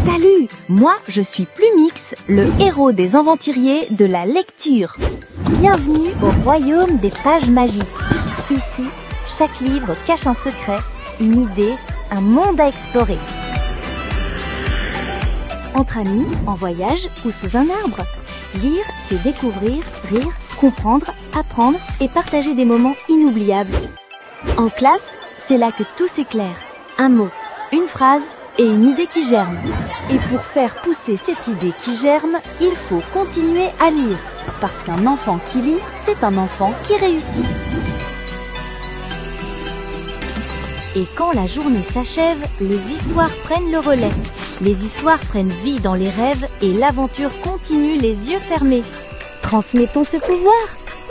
Salut, moi je suis Plumix, le héros des aventuriers de la lecture. Bienvenue au royaume des pages magiques. Ici, chaque livre cache un secret, une idée, un monde à explorer. Entre amis, en voyage ou sous un arbre. Lire, c'est découvrir, rire, comprendre, apprendre et partager des moments inoubliables. En classe, c'est là que tout s'éclaire. Un mot, une phrase et une idée qui germe. Et pour faire pousser cette idée qui germe, il faut continuer à lire. Parce qu'un enfant qui lit, c'est un enfant qui réussit. Et quand la journée s'achève, les histoires prennent le relais. Les histoires prennent vie dans les rêves et l'aventure continue les yeux fermés. Transmettons ce pouvoir.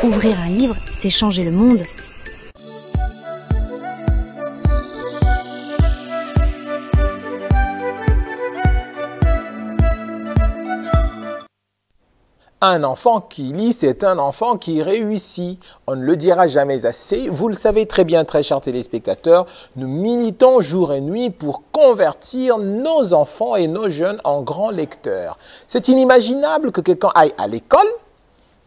Ouvrir un livre, c'est changer le monde. Un enfant qui lit, c'est un enfant qui réussit. On ne le dira jamais assez. Vous le savez très bien, très chers téléspectateurs, nous militons jour et nuit pour convertir nos enfants et nos jeunes en grands lecteurs. C'est inimaginable que quelqu'un aille à l'école,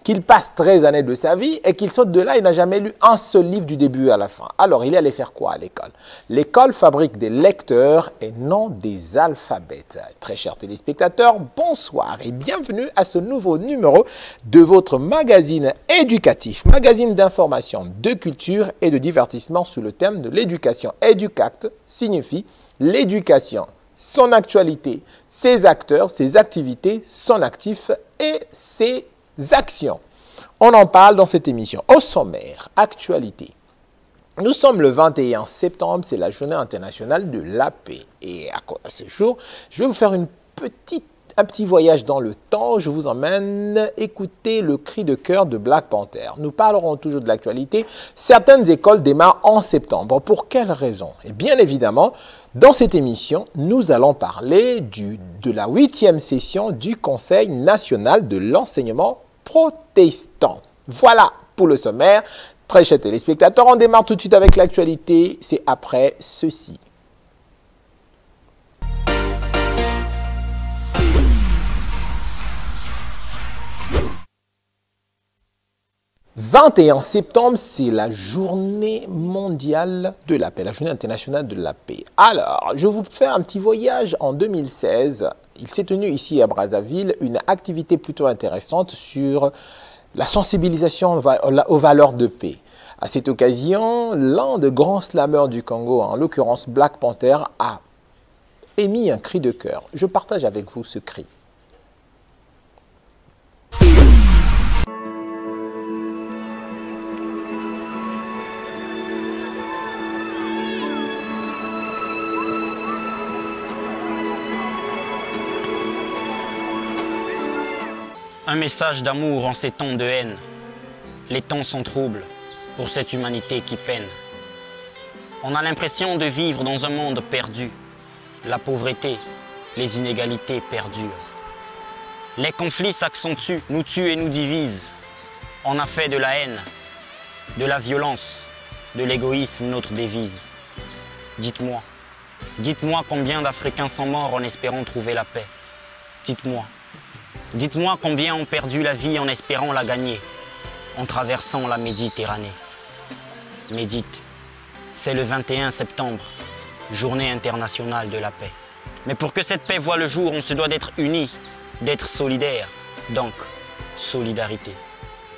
qu'il passe 13 années de sa vie et qu'il saute de là et n'a jamais lu un seul livre du début à la fin. Alors, il est allé faire quoi à l'école? L'école fabrique des lecteurs et non des alphabets. Très chers téléspectateurs, bonsoir et bienvenue à ce nouveau numéro de votre magazine éducatif, magazine d'information, de culture et de divertissement sous le thème de l'éducation. Educact signifie l'éducation, son actualité, ses acteurs, ses activités, son actif et ses actions. On en parle dans cette émission. Au sommaire, actualité. Nous sommes le 21 septembre, c'est la journée internationale de la paix. Et à ce jour, je vais vous faire un petit voyage dans le temps. Je vous emmène écouter le cri de cœur de Black Panther. Nous parlerons toujours de l'actualité. Certaines écoles démarrent en septembre. Pour quelles raisons? Et bien évidemment, dans cette émission, nous allons parler de la 8e session du Conseil national de l'enseignement protestant. Voilà pour le sommaire. Très chers téléspectateurs, on démarre tout de suite avec l'actualité. C'est après ceci. « 21 septembre, c'est la journée mondiale de la paix, la journée internationale de la paix. Alors, je vous fais un petit voyage en 2016. Il s'est tenu ici à Brazzaville une activité plutôt intéressante sur la sensibilisation aux valeurs de paix. À cette occasion, l'un des grands slameurs du Congo, en l'occurrence Black Panther, a émis un cri de cœur. Je partage avec vous ce cri. Un message d'amour en ces temps de haine. Les temps sont troubles pour cette humanité qui peine. On a l'impression de vivre dans un monde perdu. La pauvreté, les inégalités perdurent. Les conflits s'accentuent, nous tuent et nous divisent. On a fait de la haine, de la violence, de l'égoïsme notre devise. Dites-moi combien d'Africains sont morts en espérant trouver la paix. Dites-moi combien ont perdu la vie en espérant la gagner, en traversant la Méditerranée. Médite, c'est le 21 septembre, journée internationale de la paix. Mais pour que cette paix voie le jour, on se doit d'être unis, d'être solidaires. Donc, solidarité.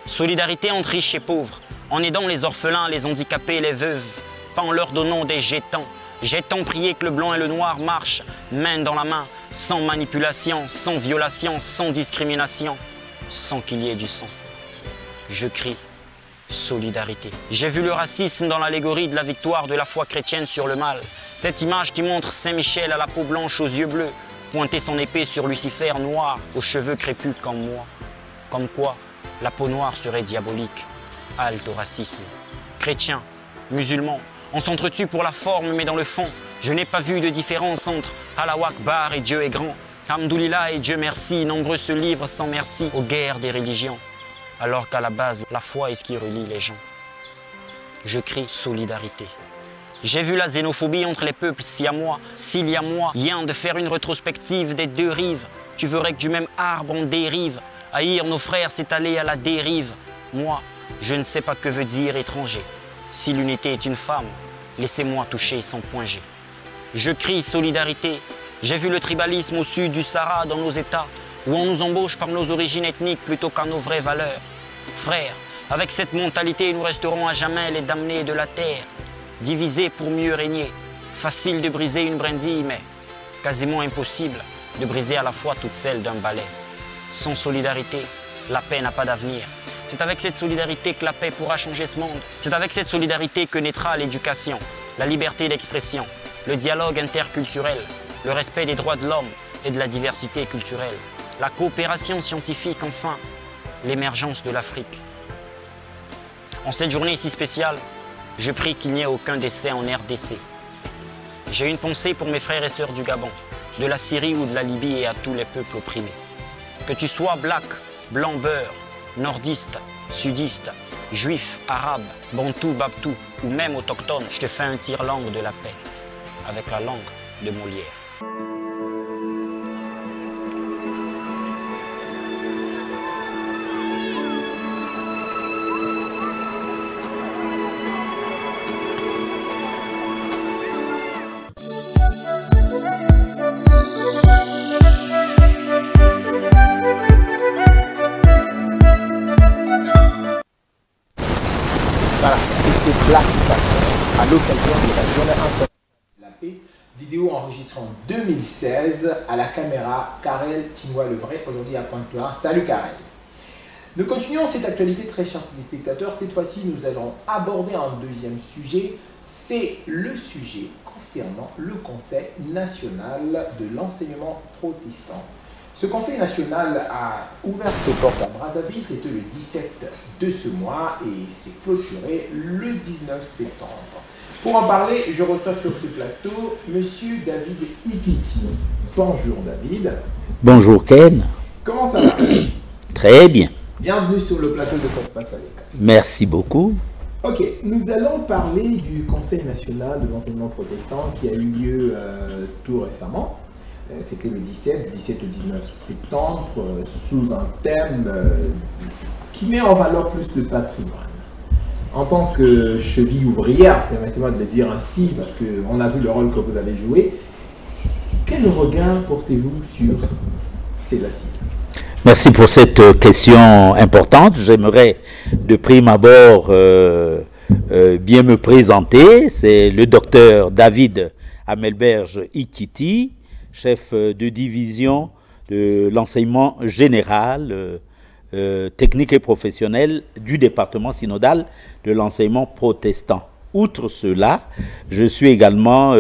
Solidarité entre riches et pauvres, en aidant les orphelins, les handicapés, les veuves, pas en leur donnant des jetons. Jetons prier que le blanc et le noir marchent, main dans la main, sans manipulation, sans violation, sans discrimination, sans qu'il y ait du sang. Je crie solidarité. J'ai vu le racisme dans l'allégorie de la victoire de la foi chrétienne sur le mal. Cette image qui montre Saint-Michel à la peau blanche aux yeux bleus, pointer son épée sur Lucifer noir, aux cheveux crépus comme moi. Comme quoi, la peau noire serait diabolique. Halte au racisme. Chrétiens, musulmans, on s'entretue pour la forme, mais dans le fond, je n'ai pas vu de différence entre Allah Akbar et Dieu est grand, Hamdoulillah et Dieu merci, nombreux se livrent sans merci aux guerres des religions, alors qu'à la base, la foi est ce qui relie les gens. Je crie solidarité. J'ai vu la xénophobie entre les peuples siamois. S'il y a moyen de faire une rétrospective des deux rives, tu verrais que du même arbre on dérive. Haïr nos frères, c'est aller à la dérive. Moi, je ne sais pas que veut dire étranger. Si l'unité est une femme, laissez-moi toucher son point G. Je crie solidarité. J'ai vu le tribalisme au sud du Sahara dans nos États, où on nous embauche par nos origines ethniques plutôt qu'à nos vraies valeurs. Frères, avec cette mentalité, nous resterons à jamais les damnés de la terre. Divisés pour mieux régner. Facile de briser une brindille, mais quasiment impossible de briser à la fois toutes celles d'un balai. Sans solidarité, la paix n'a pas d'avenir. C'est avec cette solidarité que la paix pourra changer ce monde. C'est avec cette solidarité que naîtra l'éducation, la liberté d'expression, le dialogue interculturel, le respect des droits de l'homme et de la diversité culturelle, la coopération scientifique, enfin, l'émergence de l'Afrique. En cette journée si spéciale, je prie qu'il n'y ait aucun décès en RDC. J'ai une pensée pour mes frères et sœurs du Gabon, de la Syrie ou de la Libye et à tous les peuples opprimés. Que tu sois black, blanc beurre, nordiste, sudiste, juif, arabe, bantou, babtou ou même autochtone, je te fais un tire-langue de la paix avec la langue de Molière. Voilà, c'était Black à l'occasion de la Journée internationale de la paix. Vidéo enregistrée en 2016 à la caméra Karel Tingois-Levray, aujourd'hui à Pointe-Noire. Salut Karel. Nous continuons cette actualité, très chers téléspectateurs. Cette fois-ci, nous allons aborder un deuxième sujet. C'est le sujet concernant le Conseil national de l'enseignement protestant. Ce Conseil national a ouvert ses portes à Brazzaville, c'était le 17 de ce mois et s'est clôturé le 19 septembre. Pour en parler, je reçois sur ce plateau Monsieur David Ikiti. Bonjour David. Bonjour Ken. Comment ça va? Très bien. Bienvenue sur le plateau de Ça se passe avec. Merci beaucoup. Ok, nous allons parler du Conseil national de l'enseignement protestant qui a eu lieu tout récemment. C'était le 17 au 19 septembre, sous un thème qui met en valeur plus le patrimoine. En tant que cheville ouvrière, permettez-moi de le dire ainsi, parce qu'on a vu le rôle que vous avez joué, quel regard portez-vous sur ces assises? Merci pour cette question importante. J'aimerais de prime abord bien me présenter. C'est le docteur David Amelberge Ikiti, chef de division de l'enseignement général, technique et professionnel du département synodal de l'enseignement protestant. Outre cela, je suis également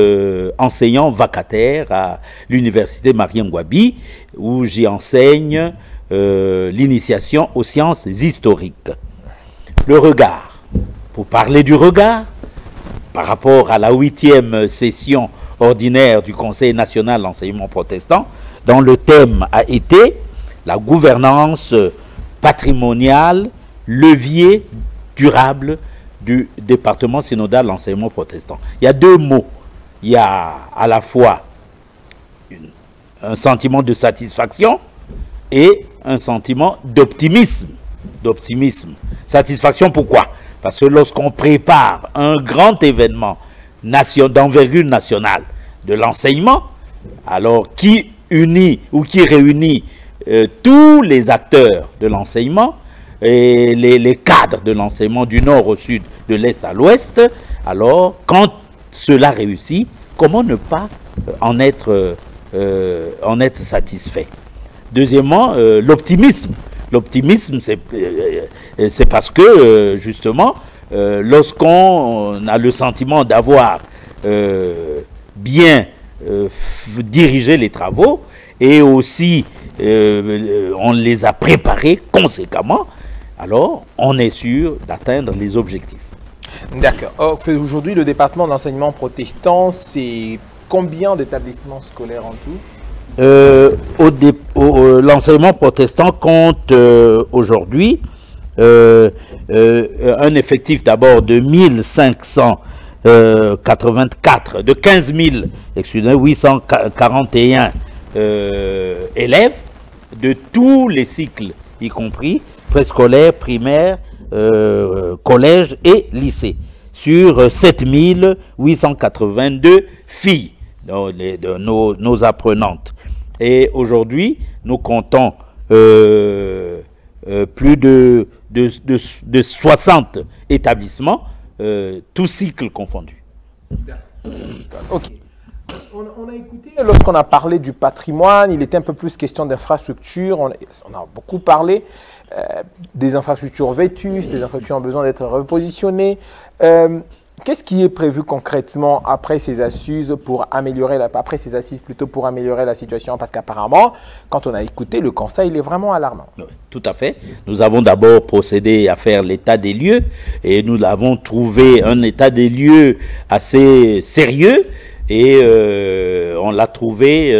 enseignant vacataire à l'université Marien-Ngouabi, où j'y enseigne l'initiation aux sciences historiques. Le regard. Pour parler du regard, par rapport à la 8e session ordinaire du Conseil national de l'enseignement protestant, dont le thème a été la gouvernance patrimoniale, levier durable du département synodal de l'enseignement protestant. Il y a deux mots. Il y a à la fois un sentiment de satisfaction et un sentiment d'optimisme. Satisfaction pourquoi? Parce que lorsqu'on prépare un grand événement d'envergure nationale de l'enseignement, alors qui unit ou qui réunit tous les acteurs de l'enseignement et les cadres de l'enseignement du nord au sud, de l'est à l'ouest, alors quand cela réussit, comment ne pas en être satisfait? Deuxièmement, l'optimisme. L'optimisme, c'est parce que, justement, lorsqu'on a le sentiment d'avoir bien dirigé les travaux et aussi on les a préparés conséquemment, alors on est sûr d'atteindre les objectifs. D'accord. Aujourd'hui, le département de l'enseignement protestant, c'est combien d'établissements scolaires en tout? L'enseignement protestant compte aujourd'hui un effectif d'abord de 1500 841 élèves de tous les cycles, y compris préscolaire, primaire, collège et lycée, sur 7882 filles, nos apprenantes. Et aujourd'hui, nous comptons plus de 60 établissements, tous cycles confondus. Ok. On a écouté, lorsqu'on a parlé du patrimoine, il était un peu plus question d'infrastructures. On a beaucoup parlé des infrastructures vétustes, des infrastructures qui ont besoin d'être repositionnées. Qu'est-ce qui est prévu concrètement après ces assises pour améliorer pour améliorer la situation? Parce qu'apparemment, quand on a écouté le conseil, il est vraiment alarmant. Oui, tout à fait. Nous avons d'abord procédé à faire l'état des lieux et nous avons trouvé un état des lieux assez sérieux et on l'a trouvé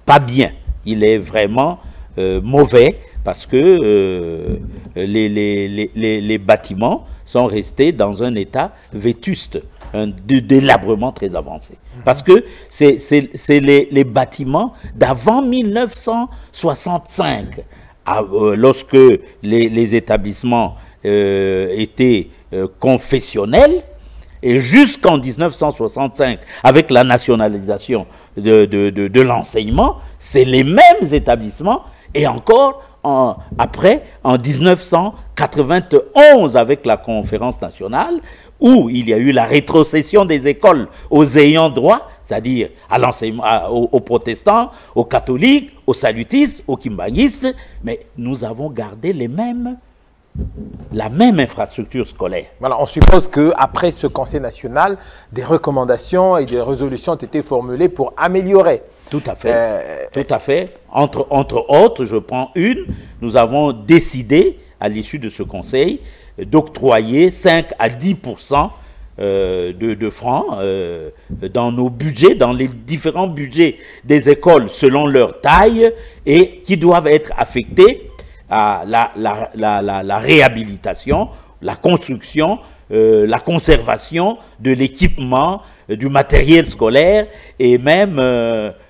pas bien. Il est vraiment mauvais parce que les bâtiments sont restés dans un état vétuste, un délabrement très avancé. Parce que c'est les bâtiments d'avant 1965, lorsque les établissements étaient confessionnels, et jusqu'en 1965, avec la nationalisation de l'enseignement, c'est les mêmes établissements, et encore après, en 1991, avec la conférence nationale, où il y a eu la rétrocession des écoles aux ayants droit, c'est-à-dire à l'enseignement, aux protestants, aux catholiques, aux salutistes, aux kimbanguistes, mais nous avons gardé la même infrastructure scolaire. Voilà, on suppose qu'après ce Conseil national, des recommandations et des résolutions ont été formulées pour améliorer. Tout à fait. Tout à fait. Entre autres, je prends une, nous avons décidé, à l'issue de ce conseil, d'octroyer 5 à 10% de francs dans nos budgets, dans les différents budgets des écoles selon leur taille et qui doivent être affectés à la réhabilitation, la construction, la conservation de l'équipement, du matériel scolaire et même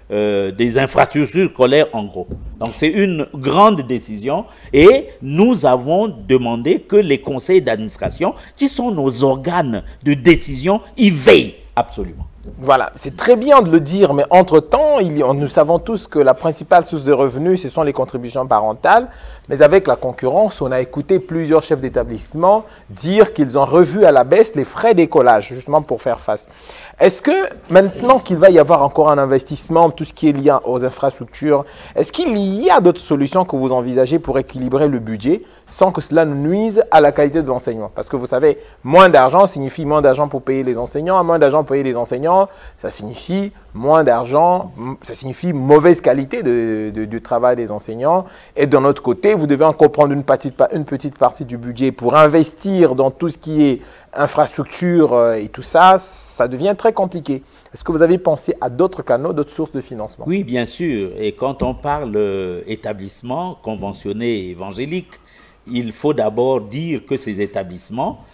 des infrastructures scolaires en gros. Donc c'est une grande décision et nous avons demandé que les conseils d'administration, qui sont nos organes de décision, y veillent absolument. Voilà, c'est très bien de le dire, mais entre-temps, nous savons tous que la principale source de revenus, ce sont les contributions parentales. Mais avec la concurrence, on a écouté plusieurs chefs d'établissement dire qu'ils ont revu à la baisse les frais d'écolage, justement pour faire face. Est-ce que maintenant qu'il va y avoir encore un investissement, tout ce qui est lié aux infrastructures, est-ce qu'il y a d'autres solutions que vous envisagez pour équilibrer le budget sans que cela ne nuise à la qualité de l'enseignement? Parce que vous savez, moins d'argent signifie moins d'argent pour payer les enseignants. Moins d'argent pour payer les enseignants, ça signifie moins d'argent, ça signifie mauvaise qualité du travail des enseignants. Et de notre côté, vous devez encore prendre une petite partie du budget pour investir dans tout ce qui est infrastructure et tout ça, ça devient très compliqué. Est-ce que vous avez pensé à d'autres canaux, d'autres sources de financement? Oui, bien sûr. Et quand on parle établissement conventionné évangélique, il faut d'abord dire que ces établissements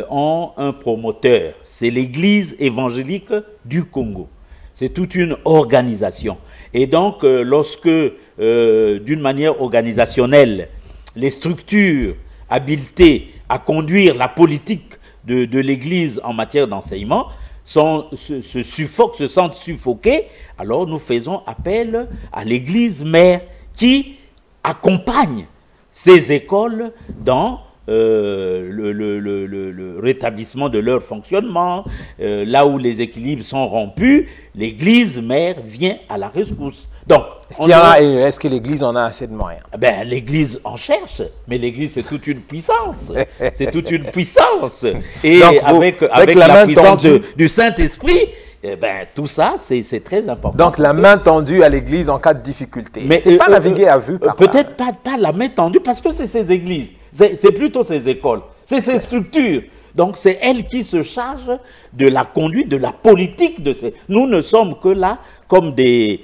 ont un promoteur. C'est l'Église évangélique du Congo. C'est toute une organisation. Et donc, lorsque, d'une manière organisationnelle, les structures habilitées à conduire la politique de l'Église en matière d'enseignement se sentent suffoquées, alors nous faisons appel à l'Église mère qui accompagne ces écoles dans le rétablissement de leur fonctionnement, là où les équilibres sont rompus, l'Église mère vient à la rescousse. Donc, est-ce que l'Église en a assez de moyens? Ben, l'Église en cherche, mais l'Église c'est toute une puissance. C'est toute une puissance. Et donc, avec la puissance du Saint-Esprit, eh ben, tout ça, c'est très important. Donc, la main tendue à l'Église en cas de difficulté. Mais c'est pas naviguer à vue par peut-être pas la main tendue, parce que c'est ces églises. C'est plutôt ces écoles. C'est ces structures. Donc, c'est elle qui se charge de la conduite, de la politique de ces... Nous ne sommes que là comme des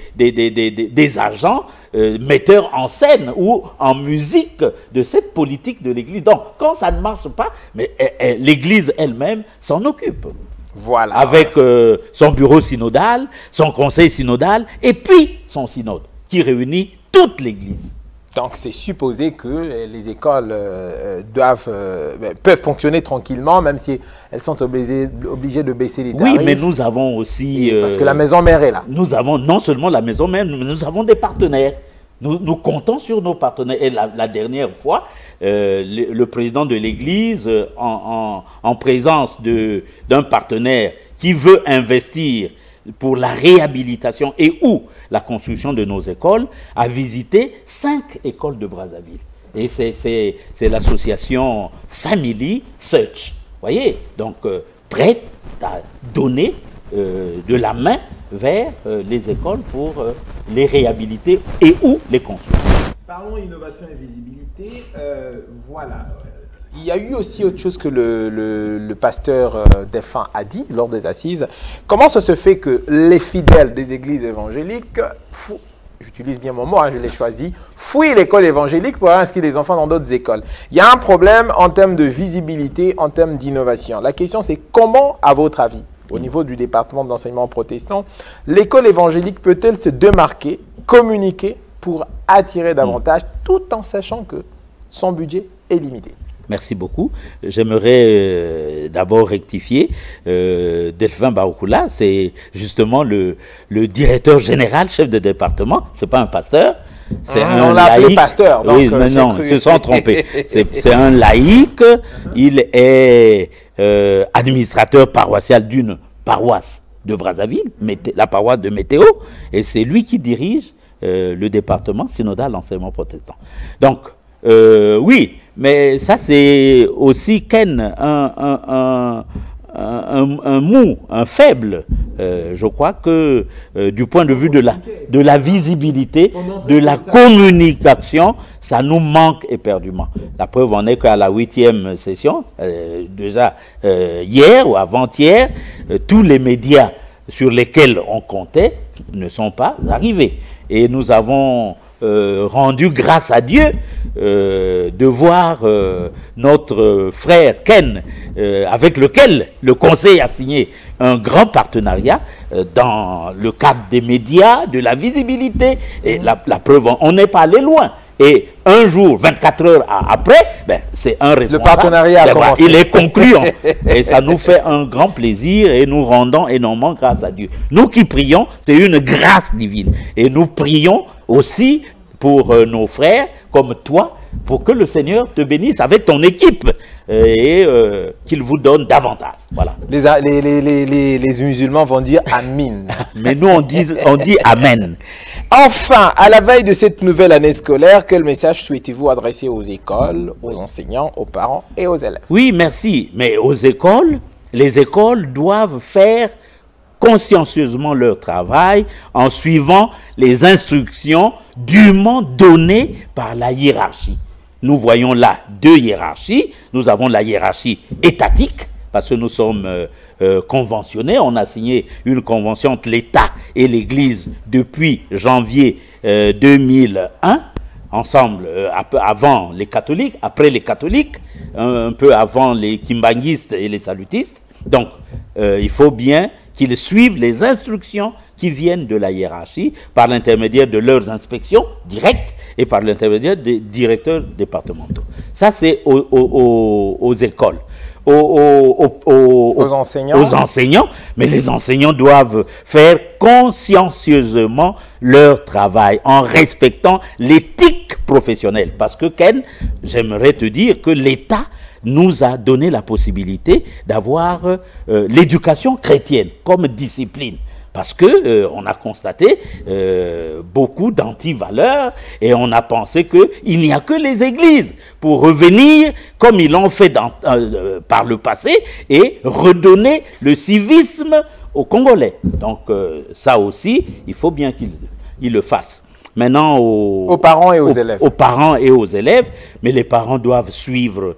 agents metteur en scène ou en musique de cette politique de l'Église. Donc, quand ça ne marche pas, mais l'Église elle-même s'en occupe. Voilà. Avec son bureau synodal, son conseil synodal, et puis son synode, qui réunit toute l'Église. Donc, c'est supposé que les écoles peuvent fonctionner tranquillement, même si elles sont obligées de baisser les tarifs. Oui, mais nous avons aussi... parce que la maison mère est là. Nous avons non seulement la maison mère, mais nous avons des partenaires. Nous comptons sur nos partenaires. Et la dernière fois, le président de l'Église, en présence d'un partenaire qui veut investir pour la réhabilitation et ou la construction de nos écoles, a visité 5 écoles de Brazzaville. Et c'est l'association Family Search. Voyez, donc prête à donner de la main vers les écoles pour les réhabiliter et ou les construire. Parlons innovation et visibilité. Voilà. Il y a eu aussi autre chose que le pasteur défunt a dit lors des assises. Comment ça se fait que les fidèles des églises évangéliques, j'utilise bien mon mot, hein, je l'ai choisi, fouillent l'école évangélique pour inscrire des enfants dans d'autres écoles? Il y a un problème en termes de visibilité, en termes d'innovation. La question c'est comment, à votre avis, au niveau du département d'enseignement protestant, l'école évangélique peut-elle se démarquer, communiquer pour attirer davantage, tout en sachant que son budget est limité? Merci beaucoup. J'aimerais d'abord rectifier. Delphin Baoukoula, c'est justement le directeur général, chef de département. C'est pas un pasteur. On l'a appelé pasteur. Donc, oui, mais non, ils se sont trompés. C'est un laïc. Il est administrateur paroissial d'une paroisse de Brazzaville, la paroisse de Météo, et c'est lui qui dirige le département synodal d'enseignement protestant. Donc, oui, mais ça c'est aussi Ken, un mou, un faible. Je crois que du point de vue de la visibilité, de la communication, ça nous manque éperdument. La preuve en est qu'à la 8e session, déjà hier ou avant-hier, tous les médias sur lesquels on comptait ne sont pas arrivés. Et nous avons rendu grâce à Dieu de voir notre frère Ken, avec lequel le conseil a signé un grand partenariat dans le cadre des médias, de la visibilité. Et la preuve, on n'est pas allé loin. Et un jour, 24 heures après, c'est un responsable. Le partenariat a commencé. Il est concluant. Et ça nous fait un grand plaisir et nous rendons énormément grâce à Dieu. Nous qui prions, c'est une grâce divine. Et nous prions aussi pour nos frères comme toi, pour que le Seigneur te bénisse avec ton équipe et qu'il vous donne davantage. Voilà. Les musulmans vont dire Amin. Mais nous, on dit Amen. Enfin, à la veille de cette nouvelle année scolaire, quel message souhaitez-vous adresser aux écoles, aux enseignants, aux parents et aux élèves? Oui, merci. Mais aux écoles, les écoles doivent faire consciencieusement leur travail en suivant les instructions dûment données par la hiérarchie. Nous voyons là 2 hiérarchies. Nous avons la hiérarchie étatique, parce que nous sommes conventionnés. On a signé une convention entre l'État et l'Église depuis janvier 2001, ensemble, avant les catholiques, après les catholiques, un peu avant les kimbanguistes et les salutistes. Donc, il faut bien qu'ils suivent les instructions qui viennent de la hiérarchie par l'intermédiaire de leurs inspections directes et par l'intermédiaire des directeurs départementaux. Ça, c'est aux écoles. Aux enseignants, mais les enseignants doivent faire consciencieusement leur travail en respectant l'éthique professionnelle. Parce que, Ken, j'aimerais te dire que l'État nous a donné la possibilité d'avoir l'éducation chrétienne comme discipline. Parce que on a constaté beaucoup d'antivaleurs et on a pensé qu'il n'y a que les églises pour revenir comme ils l'ont fait par le passé et redonner le civisme aux Congolais. Donc ça aussi, il faut bien qu'ils le fassent. maintenant aux parents et aux élèves. Aux parents et aux élèves, mais les parents doivent suivre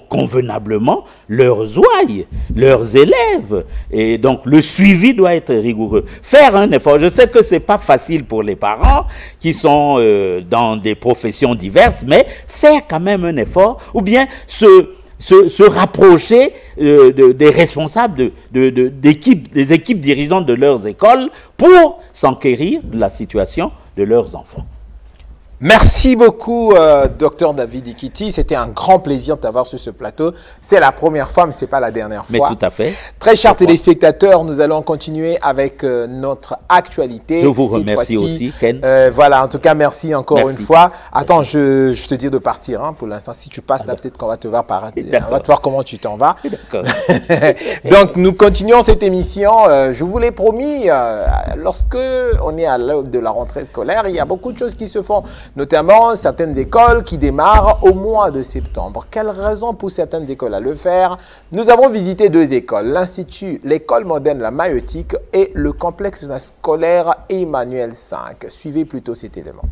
convenablement leurs ouailles, leurs élèves. Et donc, le suivi doit être rigoureux. Faire un effort. Je sais que ce n'est pas facile pour les parents qui sont dans des professions diverses, mais faire quand même un effort, ou bien se rapprocher des responsables des équipes dirigeantes de leurs écoles pour s'enquérir de la situation de leurs enfants. Merci beaucoup, Dr David Ikiti. C'était un grand plaisir de t'avoir sur ce plateau. C'est la première fois, mais ce n'est pas la dernière fois. Mais tout à fait. Très chers téléspectateurs, nous allons continuer avec notre actualité. Je vous remercie aussi, Ken. Voilà, en tout cas, merci encore une fois. Attends, je te dis de partir hein, pour l'instant. Si tu passes là, peut-être qu'on va te voir par... On va te voir comment tu t'en vas. D'accord. Donc, nous continuons cette émission. Je vous l'ai promis, lorsque on est à l'aube de la rentrée scolaire, il y a beaucoup de choses qui se font. Notamment certaines écoles qui démarrent au mois de septembre. Quelle raison pousse certaines écoles à le faire? Nous avons visité deux écoles, l'Institut, l'école moderne La Maïeutique et le complexe scolaire Emmanuel V. Suivez plutôt cet élément.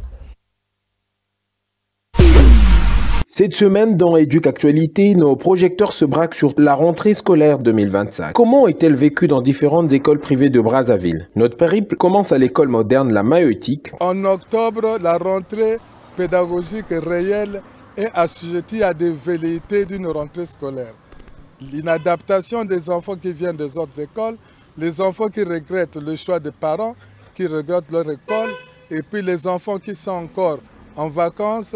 Cette semaine, dans Éduc Actualité, nos projecteurs se braquent sur la rentrée scolaire 2025. Comment est-elle vécue dans différentes écoles privées de Brazzaville? Notre périple commence à l'école moderne La Maïeutique. En octobre, la rentrée pédagogique réelle est assujettie à des velléités d'une rentrée scolaire. L'inadaptation des enfants qui viennent des autres écoles, les enfants qui regrettent le choix des parents, qui regrettent leur école, et puis les enfants qui sont encore en vacances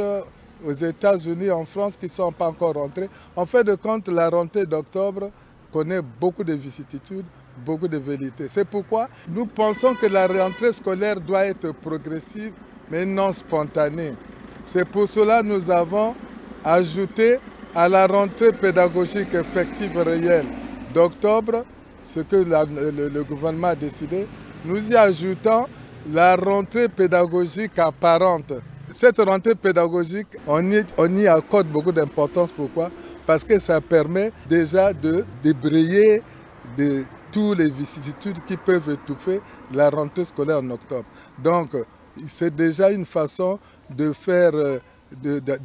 aux États-Unis, en France, qui ne sont pas encore rentrés. En fait de compte, la rentrée d'octobre connaît beaucoup de vicissitudes, beaucoup de velléités. C'est pourquoi nous pensons que la rentrée scolaire doit être progressive, mais non spontanée. C'est pour cela que nous avons ajouté à la rentrée pédagogique effective réelle d'octobre, ce que le gouvernement a décidé, nous y ajoutons la rentrée pédagogique apparente. Cette rentrée pédagogique, on y accorde beaucoup d'importance. Pourquoi? Parce que ça permet déjà de débrayer de toutes les vicissitudes qui peuvent étouffer la rentrée scolaire en octobre. Donc, c'est déjà une façon de faire,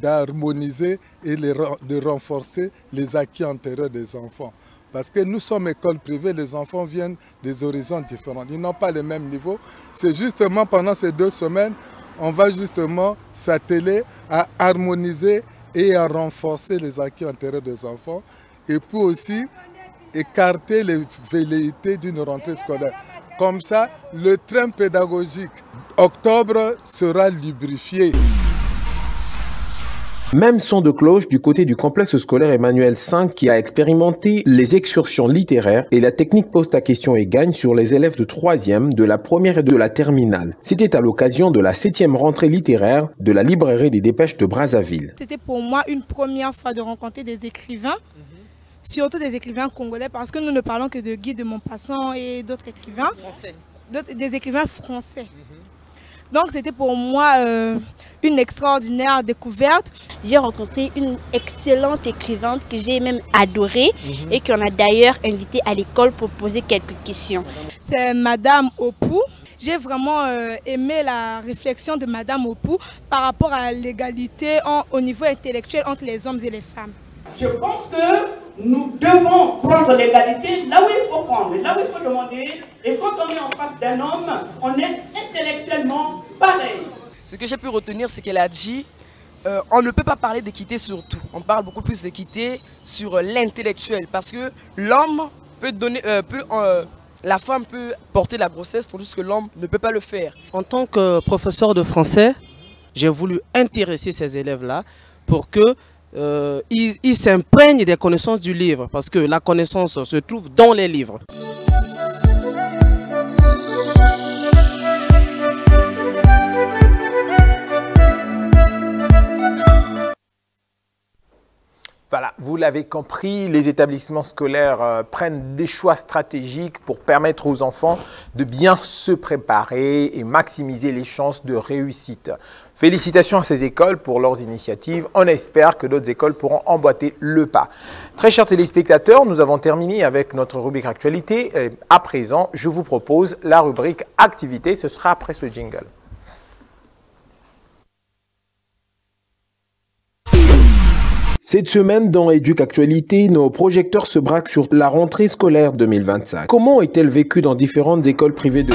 d'harmoniser et de renforcer les acquis antérieurs des enfants. Parce que nous sommes écoles privées, les enfants viennent des horizons différents. Ils n'ont pas le même niveau. C'est justement pendant ces 2 semaines, on va justement s'atteler à harmoniser et à renforcer les acquis antérieurs des enfants et pour aussi écarter les velléités d'une rentrée scolaire. Comme ça, le train pédagogique octobre sera lubrifié. Même son de cloche du côté du complexe scolaire Emmanuel V qui a expérimenté les excursions littéraires et la technique pose ta question et gagne sur les élèves de 3e, de la première et de la terminale. C'était à l'occasion de la 7e rentrée littéraire de la librairie des Dépêches de Brazzaville. C'était pour moi une première fois de rencontrer des écrivains, surtout des écrivains congolais parce que nous ne parlons que de Guy de Maupassant et d'autres écrivains. Français. Des écrivains français. Donc c'était pour moi une extraordinaire découverte. J'ai rencontré une excellente écrivainte que j'ai même adorée et qu'on a d'ailleurs invitée à l'école pour poser quelques questions. C'est Madame Opou. J'ai vraiment aimé la réflexion de Madame Opou par rapport à l'égalité au niveau intellectuel entre les hommes et les femmes. Je pense que nous devons prendre l'égalité là où il faut prendre, là où il faut demander. Et quand on est en face d'un homme, on est intellectuellement pareil. Ce que j'ai pu retenir, c'est qu'elle a dit on ne peut pas parler d'équité sur tout. On parle beaucoup plus d'équité sur l'intellectuel. Parce que l'homme peut donner, la femme peut porter la grossesse, tandis que l'homme ne peut pas le faire. En tant que professeur de français, j'ai voulu intéresser ces élèves-là pour que ils s'imprègnent des connaissances du livre, parce que la connaissance se trouve dans les livres. Voilà, vous l'avez compris, les établissements scolaires prennent des choix stratégiques pour permettre aux enfants de bien se préparer et maximiser les chances de réussite. Félicitations à ces écoles pour leurs initiatives. On espère que d'autres écoles pourront emboîter le pas. Très chers téléspectateurs, nous avons terminé avec notre rubrique actualité. Et à présent, je vous propose la rubrique activité. Ce sera après ce jingle. Cette semaine, dans Éduc-Actualité, nos projecteurs se braquent sur la rentrée scolaire 2025. Comment est-elle vécue dans différentes écoles privées de...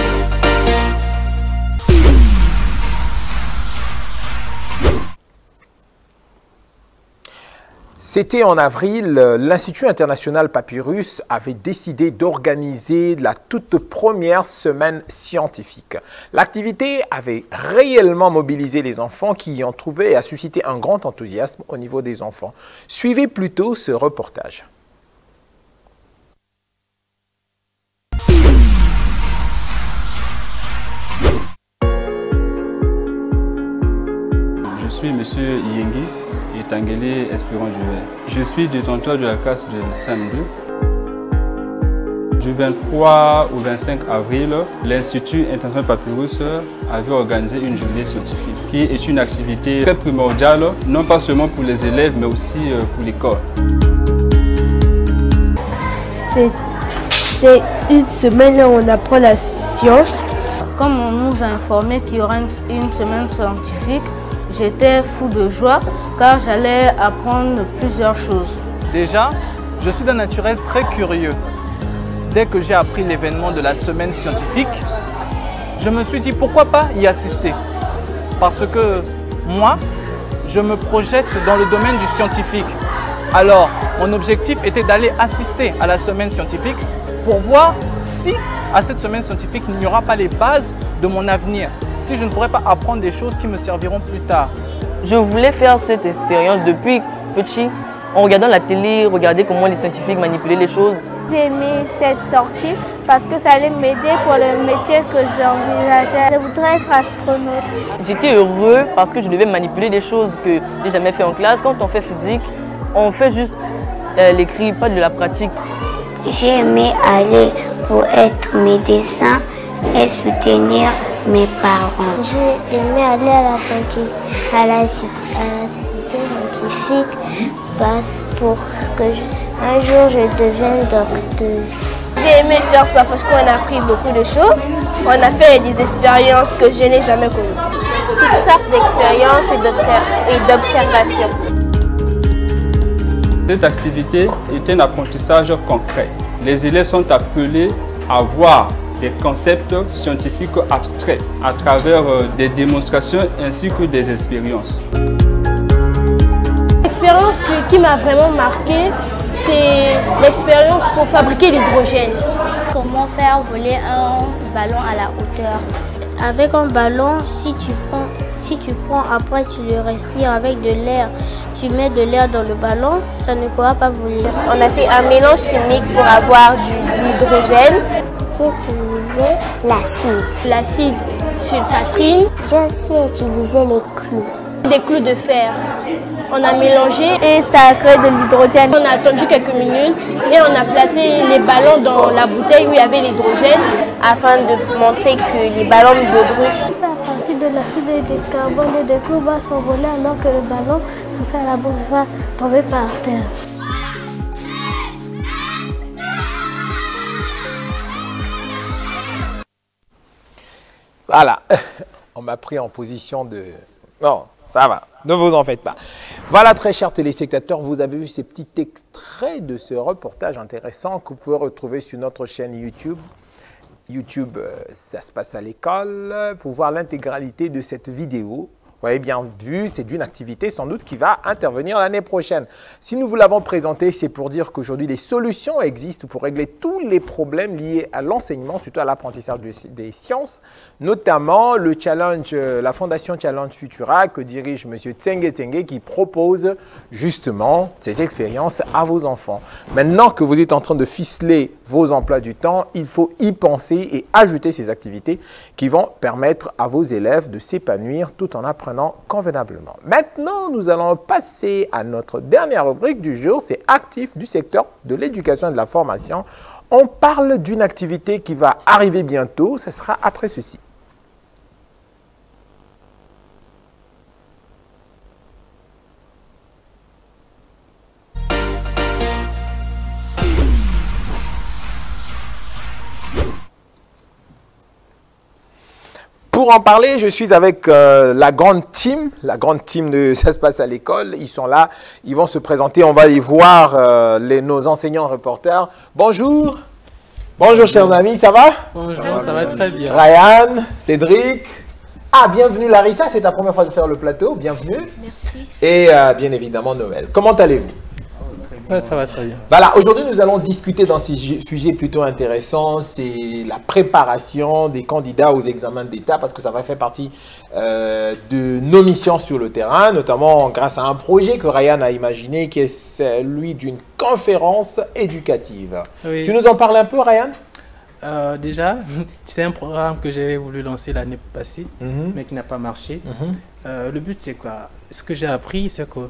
C'était en avril, l'Institut international Papyrus avait décidé d'organiser la toute première semaine scientifique. L'activité avait réellement mobilisé les enfants qui y ont trouvé et a suscité un grand enthousiasme au niveau des enfants. Suivez plutôt ce reportage. Je suis M. Yengi et Tanguele Espérant-Juvet. Je suis détenteur de la classe de CM2. Du 23 au 25 avril, l'Institut international Papyrus avait organisé une journée scientifique qui est une activité très primordiale, non pas seulement pour les élèves, mais aussi pour l'école. C'est une semaine où on apprend la science. Comme on nous a informé qu'il y aura une semaine scientifique, j'étais fou de joie car j'allais apprendre plusieurs choses. Déjà, je suis d'un naturel très curieux. Dès que j'ai appris l'événement de la semaine scientifique, je me suis dit pourquoi pas y assister. Parce que moi, je me projette dans le domaine du scientifique. Alors, mon objectif était d'aller assister à la semaine scientifique pour voir si, à cette semaine scientifique, il n'y aura pas les bases de mon avenir. Si je ne pourrais pas apprendre des choses qui me serviront plus tard. Je voulais faire cette expérience depuis petit, en regardant la télé, regarder comment les scientifiques manipulaient les choses. J'ai aimé cette sortie parce que ça allait m'aider pour le métier que j'envisageais. Je voudrais être astronaute. J'étais heureux parce que je devais manipuler des choses que j'ai jamais fait en classe. Quand on fait physique, on fait juste l'écrit, pas de la pratique. J'ai aimé aller pour être médecin et soutenir mes parents. J'ai aimé aller à la cité scientifique pour que un jour je devienne docteur. J'ai aimé faire ça parce qu'on a appris beaucoup de choses. On a fait des expériences que je n'ai jamais connues. Toutes sortes d'expériences et d'observations. Cette activité est un apprentissage concret. Les élèves sont appelés à voir des concepts scientifiques abstraits à travers des démonstrations ainsi que des expériences. L'expérience qui m'a vraiment marqué, c'est l'expérience pour fabriquer l'hydrogène. Comment faire voler un ballon à la hauteur. Avec un ballon, si tu prends après tu le respires avec de l'air, tu mets de l'air dans le ballon, ça ne pourra pas voler. On a fait un mélange chimique pour avoir de l'hydrogène. J'ai utilisé l'acide. L'acide sulfatrine. J'ai aussi utilisé les clous. Des clous de fer. On a mélangé et ça a créé de l'hydrogène. On a attendu quelques minutes et on a placé les ballons dans la bouteille où il y avait l'hydrogène afin de montrer que les ballons de baudruche. À partir de l'acide de carbone, le clous va s'envoler alors que le ballon soufflé à la bouche va tomber par terre. Voilà, on m'a pris en position de... Non, ça va, ne vous en faites pas. Voilà, très chers téléspectateurs, vous avez vu ces petits extraits de ce reportage intéressant que vous pouvez retrouver sur notre chaîne YouTube. YouTube, ça se passe à l'école, pour voir l'intégralité de cette vidéo. Vous avez bien vu, c'est d'une activité sans doute qui va intervenir l'année prochaine. Si nous vous l'avons présenté, c'est pour dire qu'aujourd'hui, les solutions existent pour régler tous les problèmes liés à l'enseignement, surtout à l'apprentissage des sciences, notamment le challenge, la Fondation Challenge Futura que dirige M. Tsenge Tsenge qui propose justement ces expériences à vos enfants. Maintenant que vous êtes en train de ficeler vos emplois du temps, il faut y penser et ajouter ces activités qui vont permettre à vos élèves de s'épanouir tout en apprenant convenablement. Maintenant, nous allons passer à notre dernière rubrique du jour, c'est actifs du secteur de l'éducation et de la formation. On parle d'une activité qui va arriver bientôt, ce sera après ceci. pour en parler, je suis avec la grande team de Ça se passe à l'école. Ils sont là, ils vont se présenter, on va y voir nos enseignants reporters. Bonjour. Bonjour chers amis, ça va? Bonjour, ça va très bien. Ryan, Cédric. Ah, bienvenue Larissa, c'est ta première fois de faire le plateau, bienvenue. Merci. Et bien évidemment Noël. Comment allez-vous? Ouais, ça va très bien. Voilà, aujourd'hui nous allons discuter dans ces sujets plutôt intéressants, c'est la préparation des candidats aux examens d'État parce que ça va faire partie de nos missions sur le terrain, notamment grâce à un projet que Ryan a imaginé qui est celui d'une conférence éducative. Oui. Tu nous en parles un peu Ryan? Déjà, c'est un programme que j'avais voulu lancer l'année passée, mais qui n'a pas marché. Le but c'est quoi? Ce que j'ai appris c'est que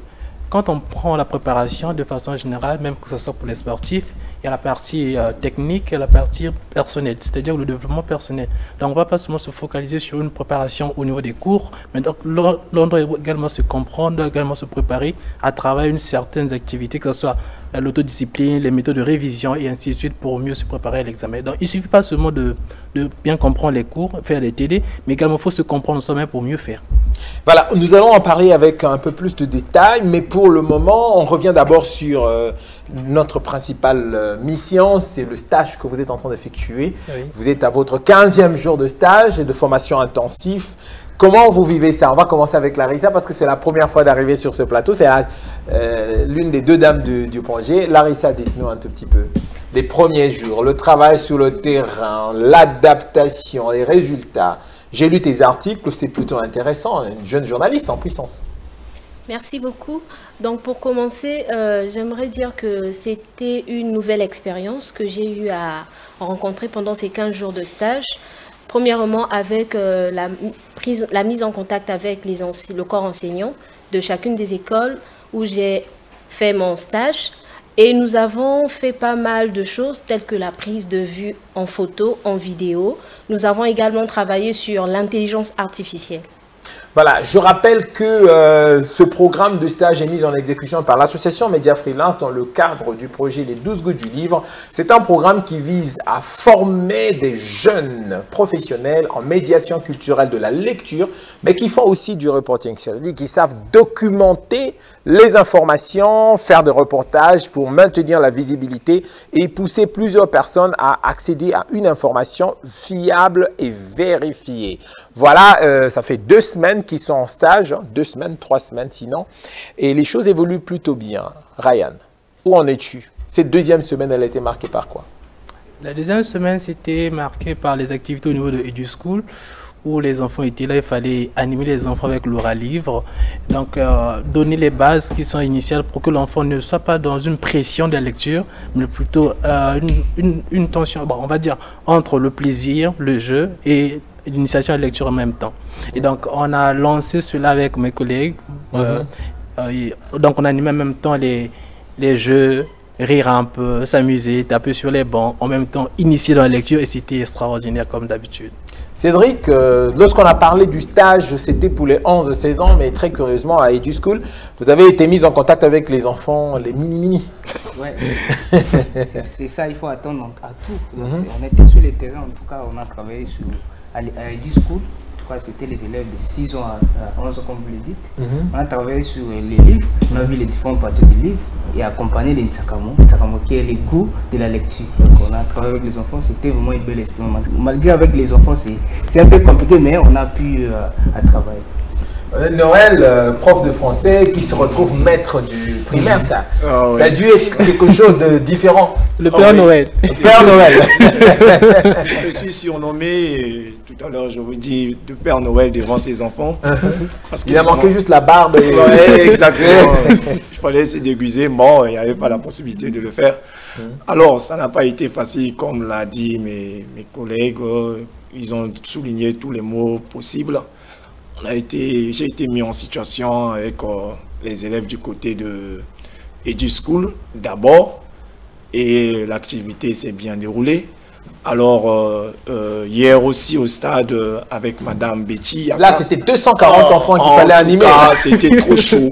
quand on prend la préparation de façon générale, même que ce soit pour les sportifs, il y a la partie technique et la partie personnelle, c'est-à-dire le développement personnel. Donc on ne va pas seulement se focaliser sur une préparation au niveau des cours, mais donc l'on doit également se comprendre, doit également se préparer à travers une certaine activité, que ce soit l'autodiscipline, les méthodes de révision et ainsi de suite pour mieux se préparer à l'examen. Donc il ne suffit pas seulement de bien comprendre les cours, faire des TD, mais également il faut se comprendre soi-même pour mieux faire. Voilà, nous allons en parler avec un peu plus de détails, mais pour le moment, on revient d'abord sur notre principale mission, c'est le stage que vous êtes en train d'effectuer. Oui. Vous êtes à votre 15e jour de stage et de formation intensive. Comment vous vivez ça? On va commencer avec Larissa parce que c'est la première fois d'arriver sur ce plateau. C'est l'une des deux dames du projet. Larissa, dites-nous un tout petit peu. Les premiers jours, le travail sur le terrain, l'adaptation, les résultats. J'ai lu tes articles, c'est plutôt intéressant, une jeune journaliste en puissance. Merci beaucoup. Donc pour commencer, j'aimerais dire que c'était une nouvelle expérience que j'ai eu à rencontrer pendant ces 15 jours de stage. Premièrement, avec la mise en contact avec le corps enseignant de chacune des écoles où j'ai fait mon stage. Et nous avons fait pas mal de choses telles que la prise de vue en photo, en vidéo. Nous avons également travaillé sur l'intelligence artificielle. Voilà, je rappelle que ce programme de stage est mis en exécution par l'association Média Freelance dans le cadre du projet Les 12 gouttes du livre. C'est un programme qui vise à former des jeunes professionnels en médiation culturelle de la lecture, mais qui font aussi du reporting, c'est-à-dire qui savent documenter les informations, faire des reportages pour maintenir la visibilité et pousser plusieurs personnes à accéder à une information fiable et vérifiée. Voilà, ça fait 2 semaines qu'ils sont en stage, 2 semaines, 3 semaines sinon, et les choses évoluent plutôt bien. Ryan, où en es-tu? Cette deuxième semaine, elle a été marquée par quoi? La deuxième semaine, c'était marqué par les activités au niveau de EduSchool, où les enfants étaient là, il fallait animer les enfants avec l'oral-livre, donc donner les bases qui sont initiales pour que l'enfant ne soit pas dans une pression de la lecture, mais plutôt une tension, bon, on va dire, entre le plaisir, le jeu et l'initiation à la lecture en même temps. Et donc, on a lancé cela avec mes collègues. Donc, on animait en même temps les jeux, rire un peu, s'amuser, taper sur les bancs, en même temps initier dans la lecture et c'était extraordinaire comme d'habitude. Cédric, lorsqu'on a parlé du stage, c'était pour les 11-16 ans, mais très curieusement, à EduSchool, vous avez été mis en contact avec les enfants, les mini-mini. Ouais, c'est ça, il faut attendre à tout. On était sur le terrain, en tout cas, on a travaillé à EduSchool. C'était les élèves de 6 ans à 11 ans, comme vous le dites. On a travaillé sur les livres, on a vu les différentes parties du livre et accompagné les Nsakamo qui est le goût de la lecture. Donc on a travaillé avec les enfants, c'était vraiment une belle expérience. Malgré avec les enfants, c'est un peu compliqué, mais on a pu travailler. Noël, prof de français qui se retrouve maître du primaire, ça a dû être quelque chose de différent. Le Père Noël. Le Père Noël. Je suis surnommé, tout à l'heure je vous dis, de Père Noël devant ses enfants. Parce qu'il a manqué juste la barbe. Exactement. Il fallait se déguiser, bon, il n'y avait pas la possibilité de le faire. Alors, ça n'a pas été facile, comme l'a dit mes collègues. Ils ont souligné tous les mots possibles. J'ai été mis en situation avec les élèves du côté de EduSchool d'abord et l'activité s'est bien déroulée. Alors hier aussi au stade avec Madame Betty. Là c'était 240 enfants qu'il fallait animer. C'était trop chaud.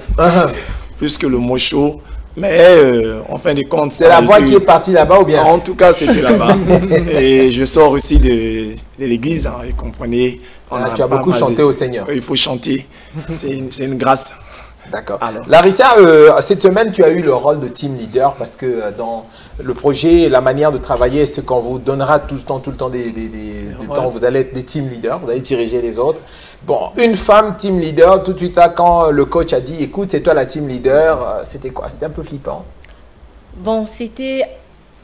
Plus que le mot chaud. Mais en fin de compte... C'est la voix qui est partie là-bas ou bien? En tout cas, c'était là-bas. Et je sors aussi de l'église, hein, vous comprenez. Tu as beaucoup chanté au Seigneur. Il faut chanter, c'est une grâce. D'accord. Larissa, cette semaine, tu as eu le rôle de team leader parce que dans le projet, la manière de travailler, c'est qu'on vous donnera tout le temps des temps, vous allez être des team leaders, vous allez diriger les autres. Bon, une femme team leader, tout de suite là, quand le coach a dit, écoute, c'est toi la team leader, c'était quoi? C'était un peu flippant? Bon, c'était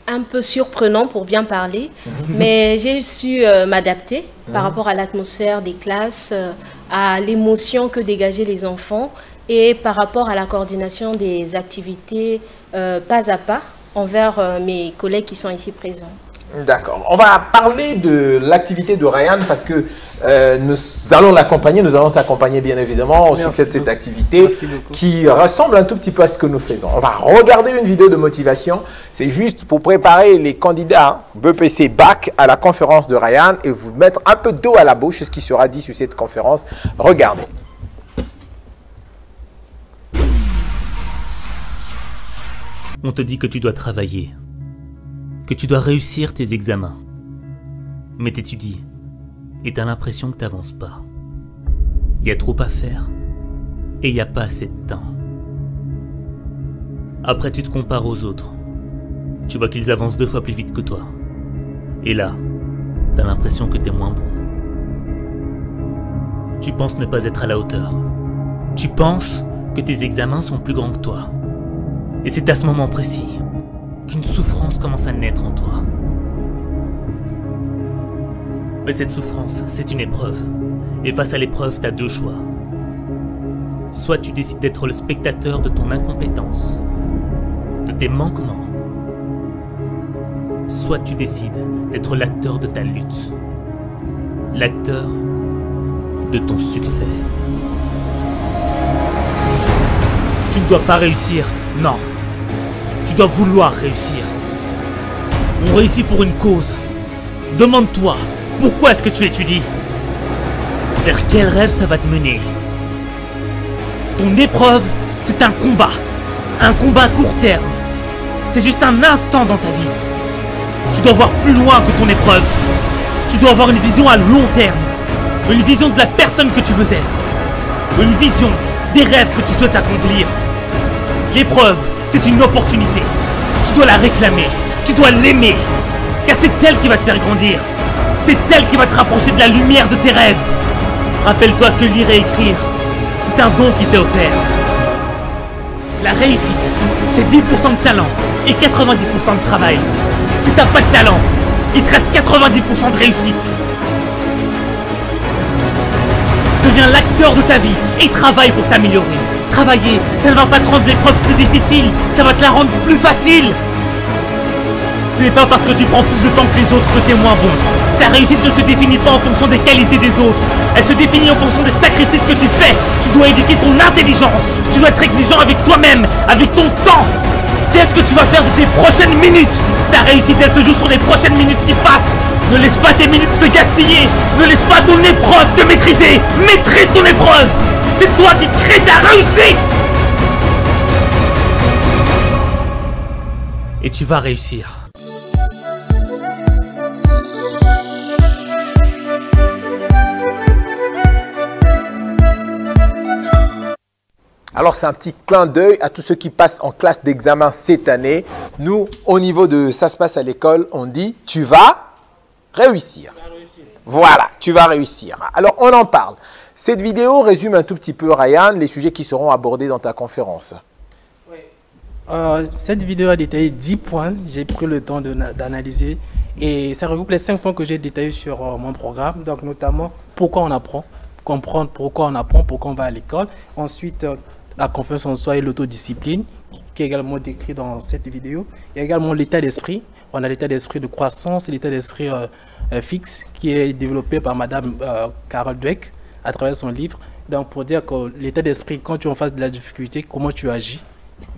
un peu surprenant pour bien parler, mais j'ai su m'adapter par rapport à l'atmosphère des classes, à l'émotion que dégageaient les enfants et par rapport à la coordination des activités pas à pas envers mes collègues qui sont ici présents. D'accord. On va parler de l'activité de Ryan parce que nous allons l'accompagner, nous allons t'accompagner bien évidemment au succès de cette activité qui ressemble un tout petit peu à ce que nous faisons. On va regarder une vidéo de motivation. C'est juste pour préparer les candidats BEPC Bac à la conférence de Ryan et vous mettre un peu d'eau à la bouche sur ce qui sera dit sur cette conférence. Regardez. On te dit que tu dois travailler, que tu dois réussir tes examens. Mais t'étudies et t'as l'impression que t'avances pas. Il y a trop à faire et il n'y a pas assez de temps. Après tu te compares aux autres. Tu vois qu'ils avancent 2 fois plus vite que toi. Et là, t'as l'impression que t'es moins bon. Tu penses ne pas être à la hauteur. Tu penses que tes examens sont plus grands que toi. Et c'est à ce moment précis qu'une souffrance commence à naître en toi. Mais cette souffrance, c'est une épreuve. Et face à l'épreuve, t'as 2 choix. Soit tu décides d'être le spectateur de ton incompétence, de tes manquements. Soit tu décides d'être l'acteur de ta lutte. L'acteur de ton succès. Tu ne dois pas réussir, non. Tu dois vouloir réussir. On réussit pour une cause. Demande-toi, pourquoi est-ce que tu étudies? Vers quel rêve ça va te mener? Ton épreuve, c'est un combat à court terme. C'est juste un instant dans ta vie. Tu dois voir plus loin que ton épreuve. Tu dois avoir une vision à long terme. Une vision de la personne que tu veux être. Une vision des rêves que tu souhaites accomplir. L'épreuve, c'est une opportunité. Tu dois la réclamer. Tu dois l'aimer. Car c'est elle qui va te faire grandir. C'est elle qui va te rapprocher de la lumière de tes rêves. Rappelle-toi que lire et écrire, c'est un don qui t'est offert. La réussite, c'est 10% de talent et 90% de travail. Si t'as pas de talent, il te reste 90% de réussite. Deviens l'acteur de ta vie et travaille pour t'améliorer. Travailler, ça ne va pas te rendre l'épreuve plus difficile, ça va te la rendre plus facile. Ce n'est pas parce que tu prends plus de temps que les autres que tu es moins bon. Ta réussite ne se définit pas en fonction des qualités des autres. Elle se définit en fonction des sacrifices que tu fais. Tu dois éduquer ton intelligence. Tu dois être exigeant avec toi-même, avec ton temps. Qu'est-ce que tu vas faire de tes prochaines minutes? Ta réussite, elle se joue sur les prochaines minutes qui passent. Ne laisse pas tes minutes se gaspiller. Ne laisse pas ton épreuve te maîtriser. Maîtrise ton épreuve. C'est toi qui crée ta réussite. Et tu vas réussir. Alors, c'est un petit clin d'œil à tous ceux qui passent en classe d'examen cette année. Nous, au niveau de ça se passe à l'école, on dit tu vas réussir. Voilà, tu vas réussir. Alors, on en parle. Cette vidéo résume un tout petit peu, Ryan, les sujets qui seront abordés dans ta conférence. Cette vidéo a détaillé 10 points. J'ai pris le temps d'analyser et ça regroupe les 5 points que j'ai détaillés sur mon programme. Donc, notamment, pourquoi on apprend, comprendre pourquoi on apprend, pourquoi on va à l'école. Ensuite, la confiance en soi et l'autodiscipline, qui est également décrit dans cette vidéo. Il y a également l'état d'esprit. On a l'état d'esprit de croissance et l'état d'esprit fixe, qui est développé par Madame Carol Dweck à travers son livre. Donc, pour dire que l'état d'esprit, quand tu es en face de la difficulté, comment tu agis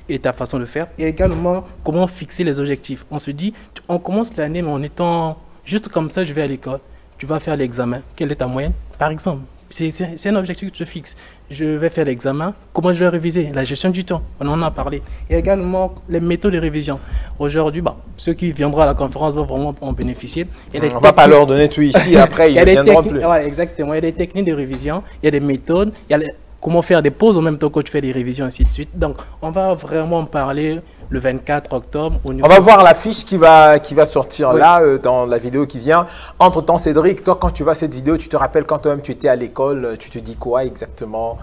et ta façon de faire. Et également, comment fixer les objectifs. On se dit, on commence l'année, mais en étant juste comme ça, je vais à l'école. Tu vas faire l'examen. Quelle est ta moyenne? Par exemple, c'est un objectif que tu te fixes. Je vais faire l'examen, comment je vais réviser? La gestion du temps, on en a parlé. Et également les méthodes de révision. Aujourd'hui, ceux qui viendront à la conférence vont vraiment en bénéficier. On ne va pas leur donner tout ici, après ils ne viendront plus. Ouais, exactement, il y a des techniques de révision, il y a des méthodes, il y a comment faire des pauses en même temps que tu fais des révisions, ainsi de suite. Donc, on va vraiment en parler le 24 octobre. On va voir l'affiche qui va sortir là, dans la vidéo qui vient. Entre-temps, Cédric, toi, quand tu vois cette vidéo, tu te rappelles quand toi-même tu étais à l'école, tu te dis quoi exactement?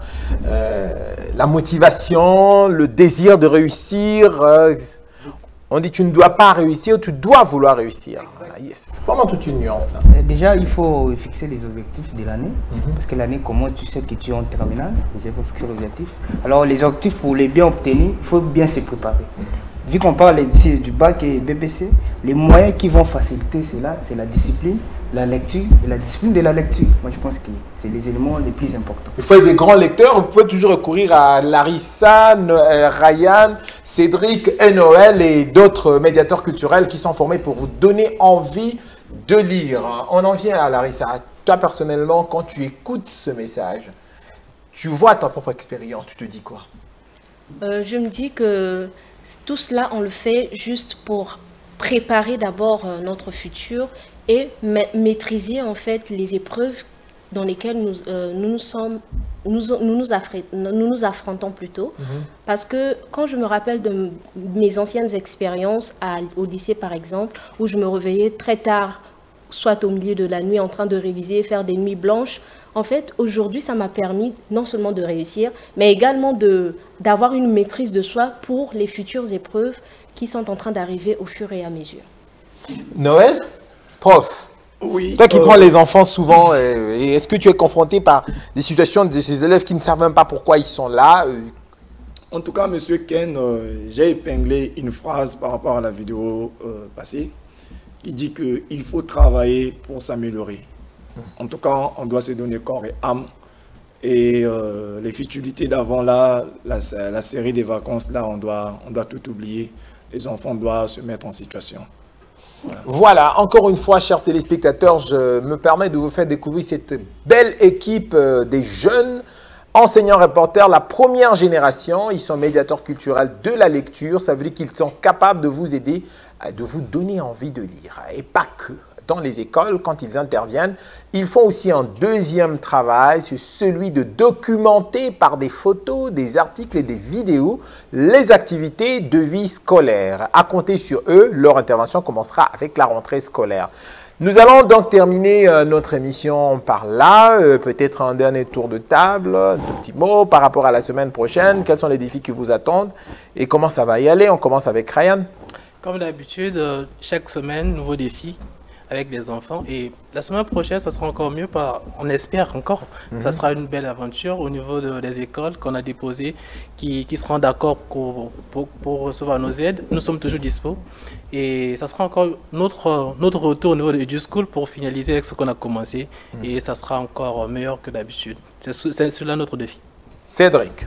La motivation, le désir de réussir. On dit tu ne dois pas réussir, tu dois vouloir réussir. C'est vraiment toute une nuance là. Déjà, il faut fixer les objectifs de l'année. Parce que l'année commence, tu sais que tu es en terminale. Déjà, il faut fixer l'objectif. Alors, les objectifs, pour les bien obtenir, il faut bien se préparer. Vu qu'on parle ici du bac et BPC, les moyens qui vont faciliter cela, c'est la discipline, la lecture et la discipline de la lecture. Moi, je pense que c'est les éléments les plus importants. Il faut être des grands lecteurs. Vous pouvez toujours recourir à Larissa, Ryan, Cédric et Noël et d'autres médiateurs culturels qui sont formés pour vous donner envie de lire. On en vient à Larissa. Toi, personnellement, quand tu écoutes ce message, tu vois ta propre expérience, tu te dis quoi? Je me dis que tout cela, on le fait juste pour préparer d'abord notre futur et maîtriser en fait les épreuves dans lesquelles nous nous affrontons plutôt. Parce que quand je me rappelle de mes anciennes expériences au lycée par exemple, où je me réveillais très tard, soit au milieu de la nuit en train de réviser, faire des nuits blanches, en fait, aujourd'hui, ça m'a permis non seulement de réussir, mais également d'avoir une maîtrise de soi pour les futures épreuves qui sont en train d'arriver au fur et à mesure. Noël, prof, oui, toi qui prends les enfants souvent, est-ce que tu es confronté par des situations de ces élèves qui ne savent même pas pourquoi ils sont là? En tout cas, Monsieur Ken, j'ai épinglé une phrase par rapport à la vidéo passée qui dit qu'il faut travailler pour s'améliorer. En tout cas, on doit se donner corps et âme. Et les futilités d'avant, là, la série des vacances, là, on doit tout oublier. Les enfants doivent se mettre en situation. Voilà, encore une fois, chers téléspectateurs, je me permets de vous faire découvrir cette belle équipe des jeunes enseignants reporters, la première génération. Ils sont médiateurs culturels de la lecture. Ça veut dire qu'ils sont capables de vous aider, de vous donner envie de lire. Et pas que. Dans les écoles, quand ils interviennent, ils font aussi un deuxième travail, c'est celui de documenter par des photos, des articles et des vidéos les activités de vie scolaire. À compter sur eux, leur intervention commencera avec la rentrée scolaire. Nous allons donc terminer notre émission par là, peut-être un dernier tour de table, de petits mots par rapport à la semaine prochaine. Quels sont les défis qui vous attendent et comment ça va y aller? On commence avec Ryan. Comme d'habitude, chaque semaine, nouveaux défis avec les enfants. Et la semaine prochaine, ça sera encore mieux. On espère encore. Ça sera une belle aventure au niveau des écoles qu'on a déposées, qui seront d'accord pour recevoir nos aides. Nous sommes toujours dispo. Et ça sera encore notre retour au niveau de EduSchool pour finaliser avec ce qu'on a commencé. Et ça sera encore meilleur que d'habitude. C'est là notre défi. Cédric,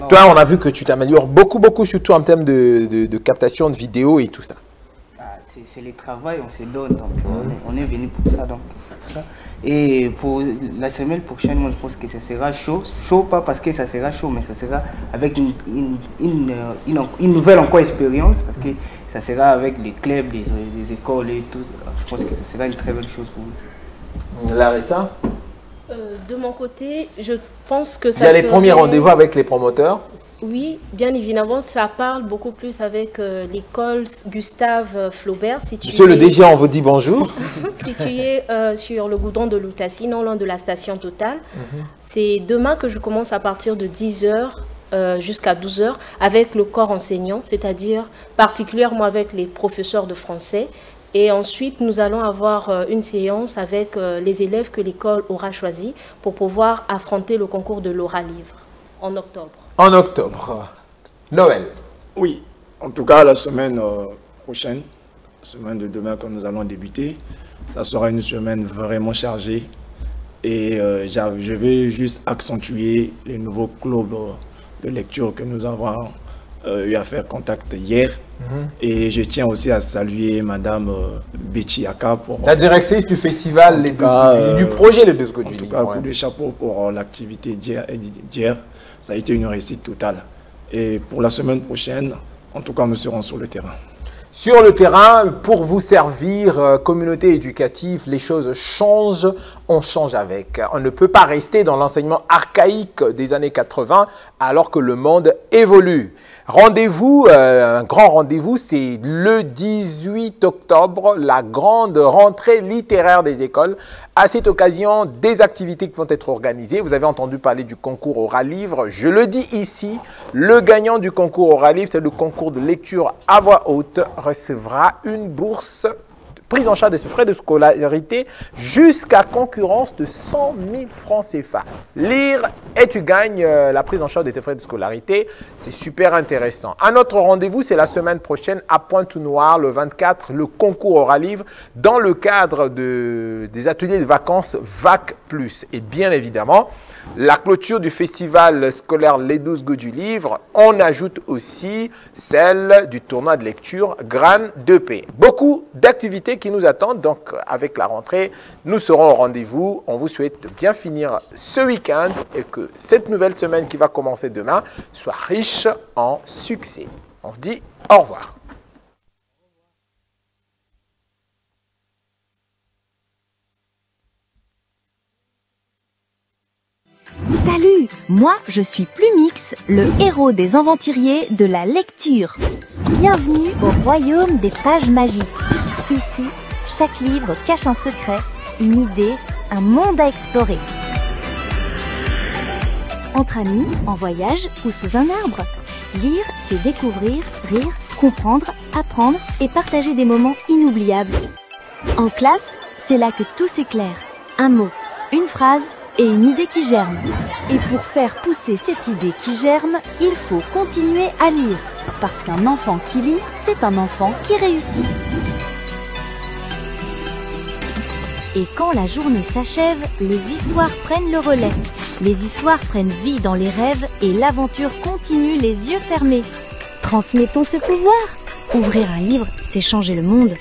toi, on a vu que tu t'améliores beaucoup, surtout en termes de captation de vidéos et tout ça. C'est le travail, on se donne, donc on est venu pour ça, donc c'est pour ça. Et pour la semaine prochaine, moi je pense que ça sera chaud, pas parce que ça sera chaud, mais ça sera avec une nouvelle encore expérience, parce que ça sera avec des clubs, des écoles et tout. Je pense que ça sera une très belle chose pour vous. Larissa? De mon côté, je pense que ça Il y a les premiers rendez-vous avec les promoteurs. Oui, bien évidemment, ça parle beaucoup plus avec l'école Gustave Flaubert. Monsieur le DG, on vous dit bonjour. Situé sur le goudron de Lutassi, non loin de la station Total. C'est demain que je commence à partir de 10h jusqu'à 12h avec le corps enseignant, c'est-à-dire particulièrement avec les professeurs de français. Et ensuite, nous allons avoir une séance avec les élèves que l'école aura choisis pour pouvoir affronter le concours de l'oral livre en octobre. En octobre. Noël. Oui, en tout cas, la semaine prochaine, la semaine de demain quand nous allons débuter, ça sera une semaine vraiment chargée. Et je vais juste accentuer les nouveaux clubs de lecture que nous avons eu à faire contact hier. Et je tiens aussi à saluer Madame Betty Aka pour la directrice du festival du projet Les Deux Secondes du Livre. En tout cas, coup de chapeau pour l'activité d'hier. Ça a été une réussite totale. Et pour la semaine prochaine, en tout cas, nous serons sur le terrain. Sur le terrain, pour vous servir, communauté éducative, les choses changent, on change avec. On ne peut pas rester dans l'enseignement archaïque des années 80 alors que le monde évolue. Rendez-vous, un grand rendez-vous, c'est le 18 octobre, la grande rentrée littéraire des écoles. À cette occasion, des activités qui vont être organisées. Vous avez entendu parler du concours Aura-Livre. Je le dis ici, le gagnant du concours Aura-Livre, c'est le concours de lecture à voix haute, recevra une bourse prise en charge de ses frais de scolarité jusqu'à concurrence de 100 000 francs CFA. Lire et tu gagnes la prise en charge de tes frais de scolarité. C'est super intéressant. Un autre rendez-vous, c'est la semaine prochaine à Pointe-Noire, le 24, le concours Aura-Livre dans le cadre des ateliers de vacances VAC+. Et bien évidemment, la clôture du festival scolaire Les 12 Go du Livre, on ajoute aussi celle du tournoi de lecture Gran 2P. Beaucoup d'activités qui nous attendent, donc avec la rentrée, nous serons au rendez-vous. On vous souhaite de bien finir ce week-end et que cette nouvelle semaine qui va commencer demain soit riche en succès. On se dit au revoir. Salut, moi je suis Plumix, le héros des aventuriers de la lecture. Bienvenue au royaume des pages magiques. Ici, chaque livre cache un secret, une idée, un monde à explorer. Entre amis, en voyage ou sous un arbre. Lire, c'est découvrir, rire, comprendre, apprendre et partager des moments inoubliables. En classe, c'est là que tout s'éclaire. Un mot, une phrase et une idée qui germe. Et pour faire pousser cette idée qui germe, il faut continuer à lire. Parce qu'un enfant qui lit, c'est un enfant qui réussit. Et quand la journée s'achève, les histoires prennent le relais. Les histoires prennent vie dans les rêves et l'aventure continue les yeux fermés. Transmettons ce pouvoir. Ouvrir un livre, c'est changer le monde.